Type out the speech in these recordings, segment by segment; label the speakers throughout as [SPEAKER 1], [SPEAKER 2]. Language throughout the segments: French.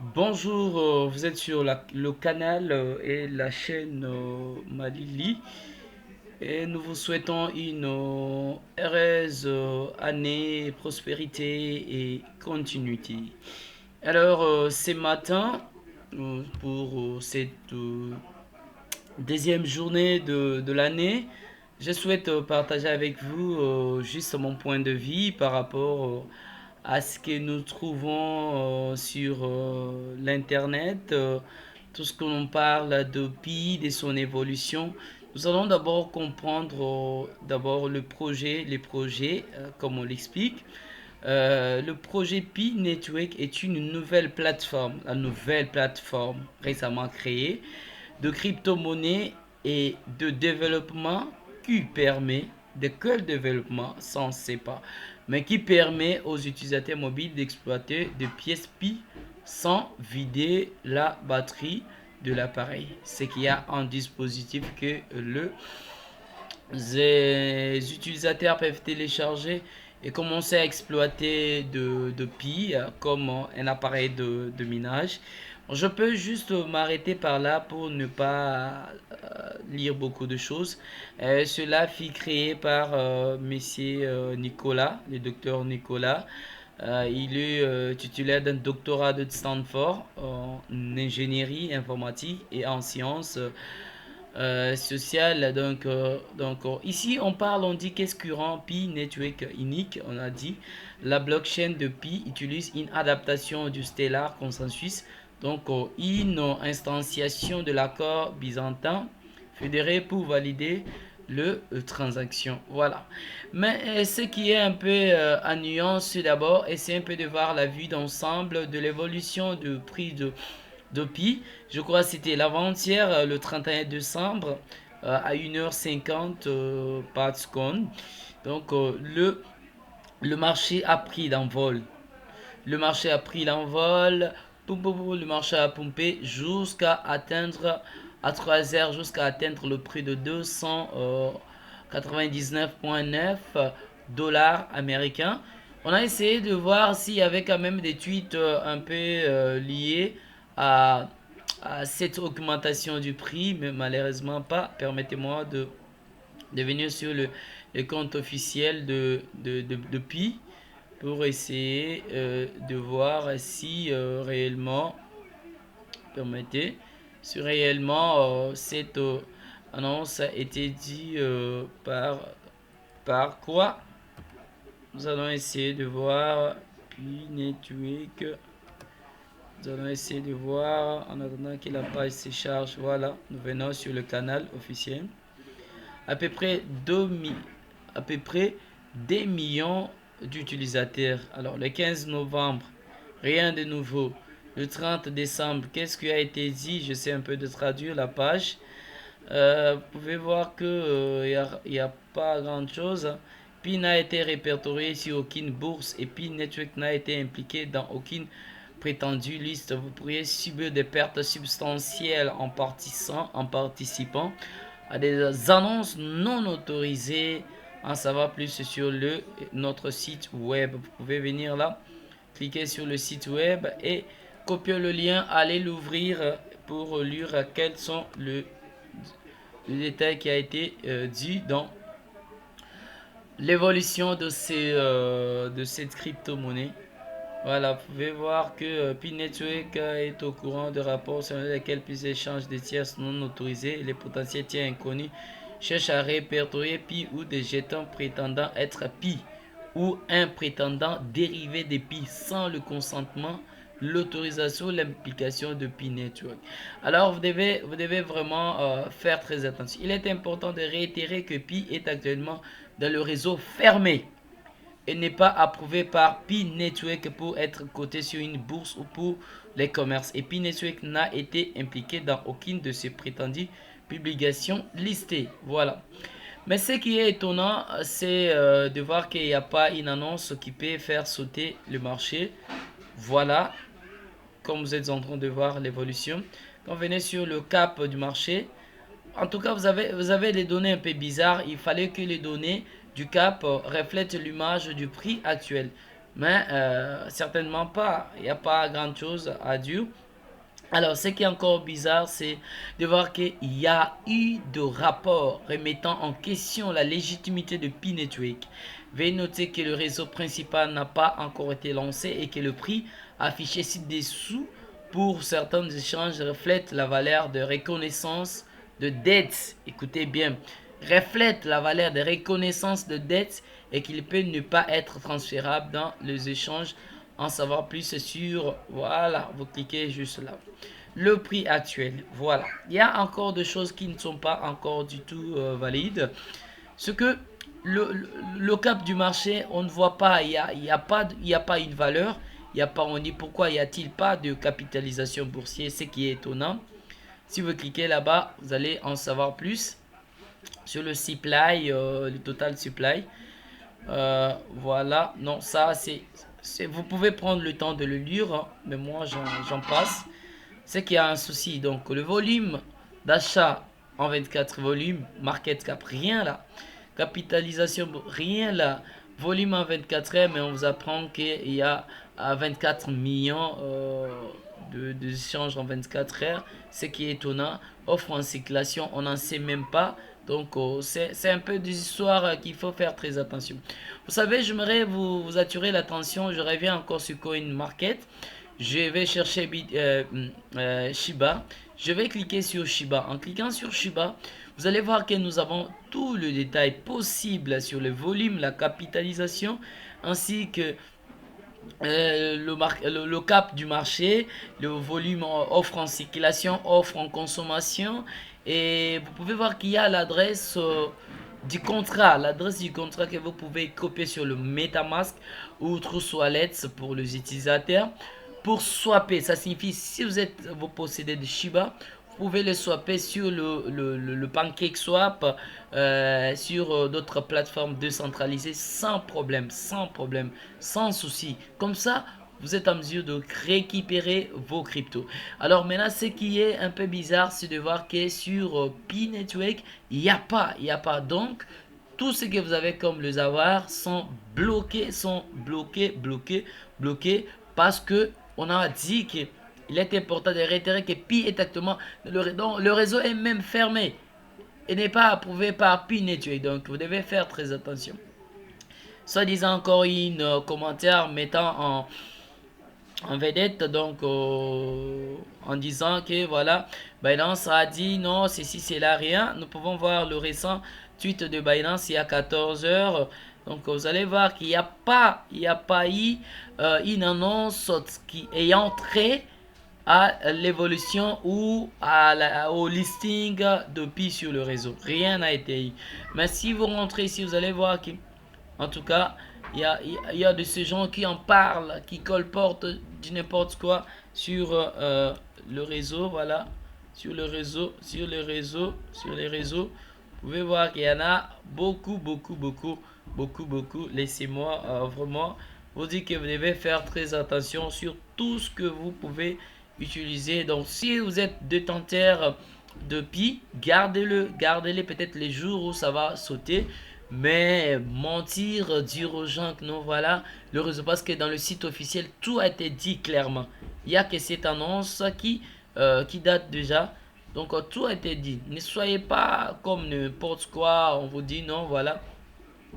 [SPEAKER 1] Bonjour, vous êtes sur le canal et la chaîne Malili et nous vous souhaitons une heureuse année, prospérité et continuité. Alors, ce matin, pour cette deuxième journée de l'année, je souhaite partager avec vous juste mon point de vue par rapport à ce que nous trouvons sur l'Internet, tout ce que l'on parle de Pi, de son évolution. Nous allons d'abord comprendre d'abord les projets, comme on l'explique. Le projet Pi Network est une nouvelle plateforme, la nouvelle plateforme récemment créée de crypto-monnaie et de développement qui permet de quel développement, ça on ne sait pas, mais qui permet aux utilisateurs mobiles d'exploiter des pièces Pi sans vider la batterie de l'appareil. C'est qu'il y a un dispositif que les utilisateurs peuvent télécharger et commencer à exploiter de Pi comme un appareil de minage. Je peux juste m'arrêter par là pour ne pas lire beaucoup de choses. Cela fut créé par monsieur Nicolas, le docteur Nicolas. Il est titulaire d'un doctorat de Stanford en ingénierie informatique et en sciences sociales. Ici, on parle, on dit qu'est-ce que rend Pi Network unique. On a dit la blockchain de Pi utilise une adaptation du Stellar Consensus, une instantiation de l'accord byzantin fédéré pour valider le transaction. Voilà. Mais ce qui est un peu en nuance d'abord, et c'est un peu de voir la vue d'ensemble de l'évolution du prix de Pi. Je crois que c'était l'avant-hier, le 31 décembre, à 1h50 par seconde. Donc le marché a pris d'envol. Le marché a pris l'envol. Le marché a pompé jusqu'à atteindre à 3 heures, jusqu'à atteindre le prix de 299,9 dollars américains. On a essayé de voir s'il y avait quand même des tweets un peu liés à, à cette augmentation du prix, mais malheureusement pas. Permettez-moi de venir sur le compte officiel de Pi pour essayer de voir si réellement, permettez, si réellement cette annonce a été dit par quoi. Nous allons essayer de voir. Puis network. Nous allons essayer de voir en attendant que la page se charge. Voilà, nous venons sur le canal officiel. À peu près 2 à peu près des millions d'utilisateurs. Alors, le 15 novembre, rien de nouveau. Le 30 décembre, qu'est-ce qui a été dit? J'essaie un peu de traduire la page. Vous pouvez voir que y a pas grand-chose. Pi n'a été répertorié sur aucune bourse et Pi Network n'a été impliqué dans aucune prétendue liste. Vous pourriez subir des pertes substantielles en participant à des annonces non autorisées. En savoir plus sur notre site web. Vous pouvez venir là, cliquer sur le site web et copier le lien, aller l'ouvrir pour lire quels sont le détail qui a été dit dans l'évolution de cette crypto-monnaie. Voilà, vous pouvez voir que P-Network est au courant de rapports selon lesquels plusieurs échanges de tierces non autorisés et les potentiels tiers inconnus cherchent à répertorier Pi ou des jetons prétendant être Pi ou un prétendant dérivé des Pi sans le consentement, l'autorisation, l'implication de Pi Network. Alors vous devez vraiment faire très attention. Il est important de réitérer que Pi est actuellement dans le réseau fermé et n'est pas approuvé par Pi Network pour être coté sur une bourse ou pour les commerces. Et Pi Network n'a été impliqué dans aucune de ces prétendues publications listées. Voilà. Mais ce qui est étonnant, c'est de voir qu'il n'y a pas une annonce qui peut faire sauter le marché. Voilà, comme vous êtes en train de voir l'évolution. Quand vous venez sur le cap du marché, en tout cas, vous avez des données un peu bizarres. Il fallait que les données du cap reflètent l'image du prix actuel. mais certainement pas. Il n'y a pas grand chose à dire. Alors, ce qui est encore bizarre, c'est de voir qu'il y a eu de rapports remettant en question la légitimité de P-Network. Veuillez noter que le réseau principal n'a pas encore été lancé et que le prix affiché ci-dessous pour certains échanges reflète la valeur de reconnaissance de dette. Écoutez bien, reflète la valeur de reconnaissance de dette et qu'il peut ne pas être transférable dans les échanges. En savoir plus sur, voilà, vous cliquez juste là. Le prix actuel, voilà. Il y a encore des choses qui ne sont pas encore du tout valides. Ce que le cap du marché, on ne voit pas, il y a pas une valeur. Il y a pas, on dit pourquoi y a-t-il pas de capitalisation boursière, ce qui est étonnant. Si vous cliquez là-bas, vous allez en savoir plus sur le supply, le total supply. Voilà, non, ça vous pouvez prendre le temps de le lire, hein, mais moi j'en passe. C'est qu'il y a un souci. Donc le volume d'achat en 24 volumes, market cap, rien là. Capitalisation, rien là. Volume en 24 heures, mais on vous apprend qu'il y a 24 millions d'échanges en 24 heures, ce qui est étonnant. Offre en circulation, on n'en sait même pas. Donc c'est un peu des histoires qu'il faut faire très attention. Vous savez, j'aimerais vous attirer l'attention. Je reviens encore sur CoinMarket. Je vais chercher Shiba. Je vais cliquer sur Shiba. En cliquant sur Shiba, vous allez voir que nous avons tout le détail possible sur le volume, la capitalisation, ainsi que le cap du marché, le volume offre en circulation, offre en consommation. Et vous pouvez voir qu'il y a l'adresse l'adresse du contrat que vous pouvez copier sur le MetaMask ou Trust Wallet pour les utilisateurs. Pour swapper, ça signifie si vous possédez de Shiba, vous pouvez le swapper sur le PancakeSwap, sur d'autres plateformes décentralisées sans problème, sans souci. Comme ça, vous êtes en mesure de récupérer vos cryptos. Alors maintenant, ce qui est un peu bizarre, c'est de voir que sur P-Network, il n'y a pas. Donc, tout ce que vous avez comme les avoirs sont bloqués, parce que on a dit qu'il est important de réitérer que Pi est actuellement le réseau est même fermé et n'est pas approuvé par Pi Network. Donc vous devez faire très attention. Soit disant encore une commentaire mettant en vedette, donc en disant que voilà, Binance a dit non, ceci, c'est là, rien. Nous pouvons voir le récent tweet de Binance il y a 14 heures. Donc vous allez voir qu'il n'y a pas eu une annonce qui ayant trait à l'évolution ou au listing de Pi sur le réseau. Rien n'a été eu. Mais si vous rentrez ici, vous allez voir que en tout cas, il y a de ces gens qui en parlent, qui colportent du n'importe quoi sur le réseau, voilà. Sur le réseau, sur les réseaux, sur les réseaux. Vous pouvez voir qu'il y en a beaucoup. Laissez-moi vraiment vous dire que vous devez faire très attention sur tout ce que vous pouvez utiliser. Donc, si vous êtes détenteur de Pi, gardez-le peut-être les jours où ça va sauter. Mais mentir, dire aux gens que non, voilà, le réseau, parce que dans le site officiel, tout a été dit clairement. Il n'y a que cette annonce qui date déjà. Donc, tout a été dit. Ne soyez pas comme n'importe quoi, on vous dit non, voilà,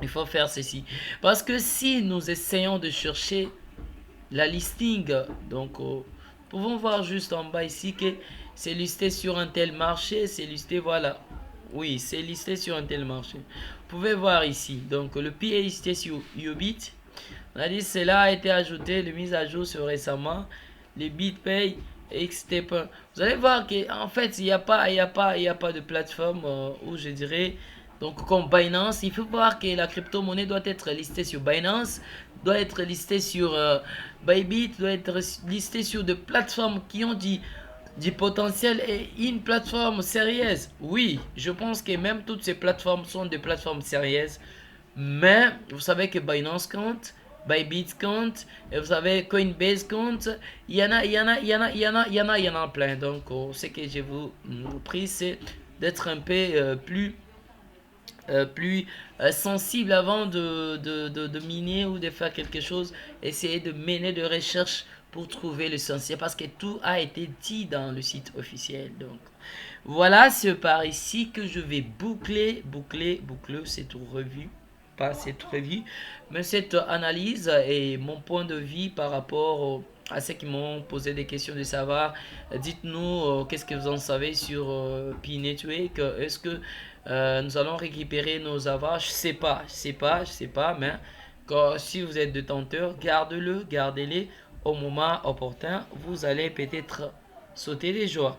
[SPEAKER 1] il faut faire ceci. Parce que si nous essayons de chercher la listing, donc, pouvons voir juste en bas ici que c'est listé sur un tel marché, c'est listé, voilà. Oui, c'est listé sur un tel marché. Vous pouvez voir ici. Donc, le prix est listé sur Ubit. On a dit cela a été ajouté, le mise à jour sur récemment. Les BitPay, XTP. Vous allez voir qu'en fait, il n'y a pas de plateforme où je dirais. Donc, comme Binance, il faut voir que la crypto-monnaie doit être listée sur Binance, doit être listée sur Bybit, doit être listée sur des plateformes qui ont dit du potentiel et une plateforme sérieuse. Oui, je pense que même toutes ces plateformes sont des plateformes sérieuses. Mais vous savez que Binance compte, Bybit compte, et vous savez Coinbase compte. Il y en a plein. Donc, ce que je vous prie, c'est d'être un peu plus plus sensible avant de miner ou de faire quelque chose. Essayez de mener de recherches pour trouver l'essentiel parce que tout a été dit dans le site officiel. Donc voilà, c'est par ici que je vais boucler cette revue. Pas cette revue, mais cette analyse et mon point de vue par rapport à ceux qui m'ont posé des questions de savoir. Dites-nous qu'est-ce que vous en savez sur P-Network. Est-ce que nous allons récupérer nos avoirs? Je sais pas, mais si vous êtes détenteur, gardez-les au moment opportun. Vous allez peut-être sauter des joies.